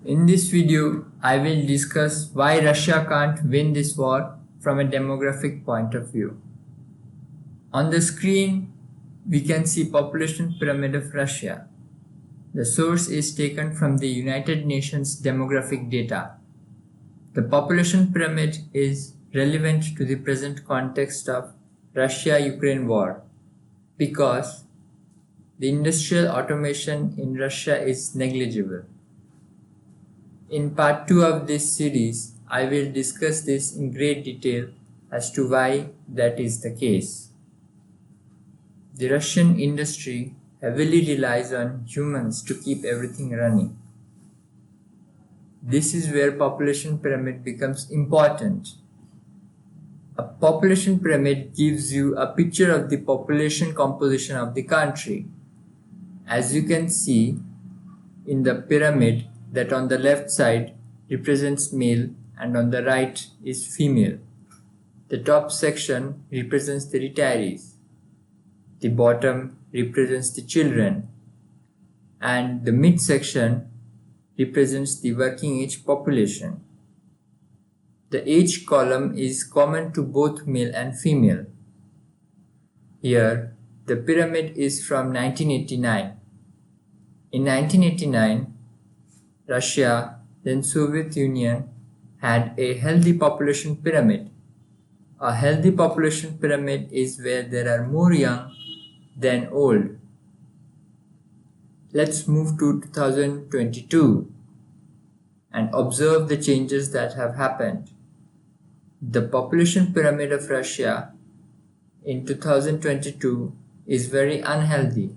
In this video, I will discuss why Russia can't win this war from a demographic point of view. On the screen, we can see population pyramid of Russia. The source is taken from the United Nations demographic data. The population pyramid is relevant to the present context of Russia-Ukraine war because the industrial automation in Russia is negligible. In part 2 of this series, I will discuss this in great detail as to why that is the case. The Russian industry heavily relies on humans to keep everything running. This is where population pyramid becomes important. A population pyramid gives you a picture of the population composition of the country. As you can see in the pyramid, that on the left side represents male and on the right is female. The top section represents the retirees. The bottom represents the children. And the mid section represents the working age population. The age column is common to both male and female. Here, the pyramid is from 1989. In 1989, Russia, then Soviet Union, had a healthy population pyramid. A healthy population pyramid is where there are more young than old. Let's move to 2022 and observe the changes that have happened. The population pyramid of Russia in 2022 is very unhealthy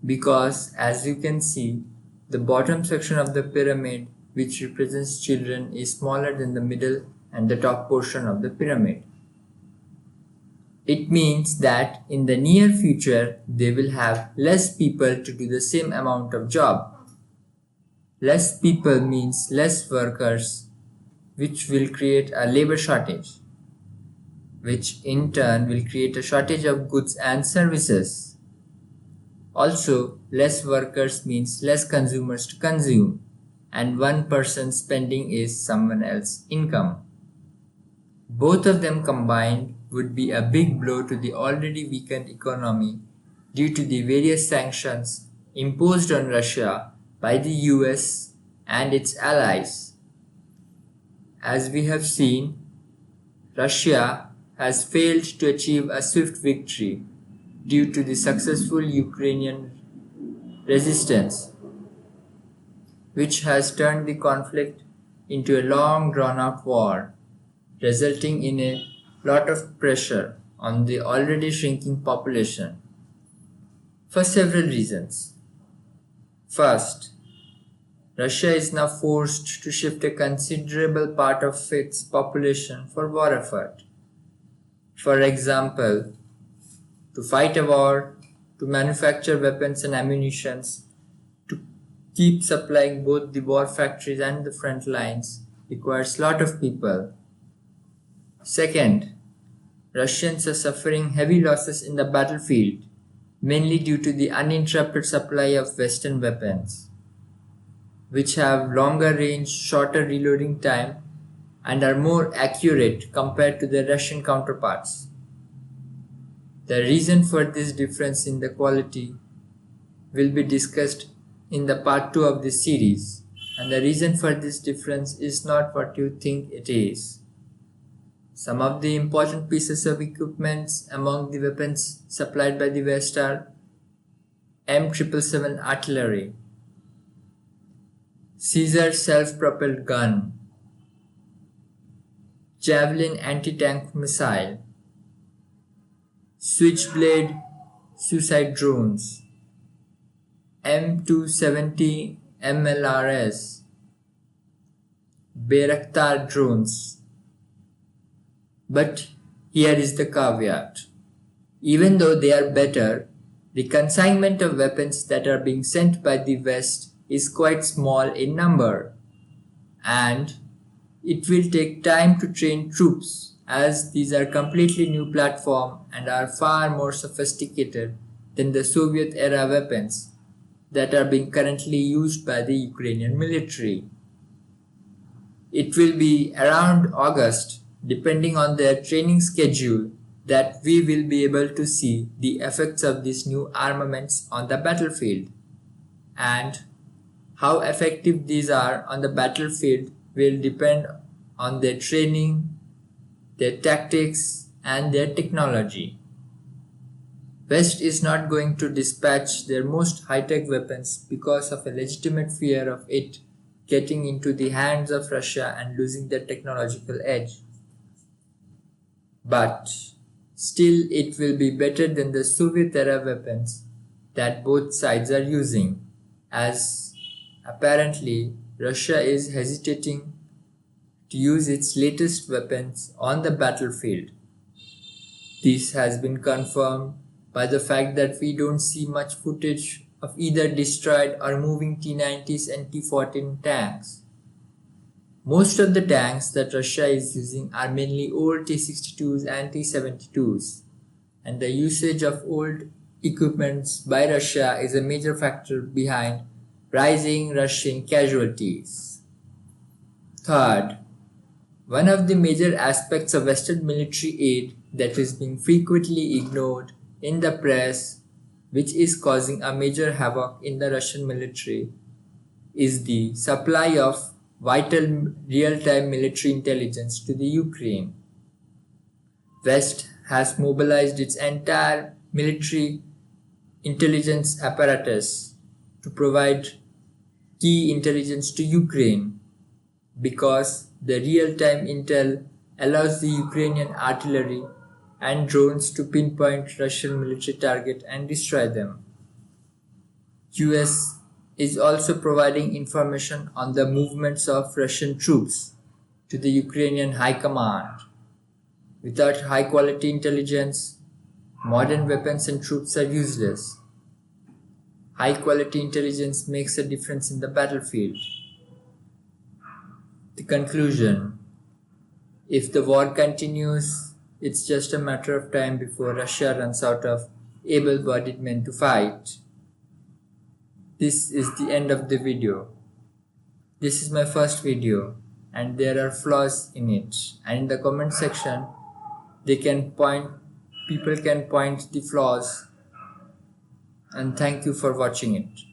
because, as you can see, the bottom section of the pyramid, which represents children, is smaller than the middle and the top portion of the pyramid. It means that in the near future, they will have less people to do the same amount of job. Less people means less workers, which will create a labor shortage, which in turn will create a shortage of goods and services. Also, less workers means less consumers to consume, and one person's spending is someone else's income. Both of them combined would be a big blow to the already weakened economy due to the various sanctions imposed on Russia by the US and its allies. As we have seen, Russia has failed to achieve a swift victory due to the successful Ukrainian resistance, which has turned the conflict into a long drawn-out war, resulting in a lot of pressure on the already shrinking population for several reasons. First, Russia is now forced to shift a considerable part of its population for war effort. For example, to fight a war, to manufacture weapons and ammunition, to keep supplying both the war factories and the front lines requires a lot of people. Second, Russians are suffering heavy losses in the battlefield, mainly due to the uninterrupted supply of Western weapons, which have longer range, shorter reloading time, and are more accurate compared to their Russian counterparts. The reason for this difference in the quality will be discussed in the part 2 of this series, and the reason for this difference is not what you think it is. Some of the important pieces of equipment among the weapons supplied by the West are M777 artillery, Caesar self-propelled gun, Javelin anti-tank missile, Switchblade suicide drones, M270 MLRS, Bayraktar drones. But here is the caveat. Even though they are better, the consignment of weapons that are being sent by the West is quite small in number, and it will take time to train troops, as these are completely new platform and are far more sophisticated than the Soviet era weapons that are being currently used by the Ukrainian military. It will be around August, depending on their training schedule, that we will be able to see the effects of these new armaments on the battlefield. And how effective these are on the battlefield will depend on their training, their tactics, and their technology. West is not going to dispatch their most high-tech weapons because of a legitimate fear of it getting into the hands of Russia and losing their technological edge. But still, it will be better than the Soviet-era weapons that both sides are using, as apparently Russia is hesitating to use its latest weapons on the battlefield. This has been confirmed by the fact that we don't see much footage of either destroyed or moving T-90s and T-14 tanks. Most of the tanks that Russia is using are mainly old T-62s and T-72s, and the usage of old equipments by Russia is a major factor behind rising Russian casualties. Third, one of the major aspects of Western military aid that is being frequently ignored in the press, which is causing a major havoc in the Russian military, is the supply of vital real-time military intelligence to the Ukraine. West has mobilized its entire military intelligence apparatus to provide key intelligence to Ukraine because the real-time intel allows the Ukrainian artillery and drones to pinpoint Russian military target and destroy them. US is also providing information on the movements of Russian troops to the Ukrainian High Command. Without high-quality intelligence, modern weapons and troops are useless. High-quality intelligence makes a difference in the battlefield. The conclusion: if the war continues, it's just a matter of time before Russia runs out of able-bodied men to fight. This is the end of the video. This is my first video and there are flaws in it, and in the comment section people can point the flaws, and thank you for watching it.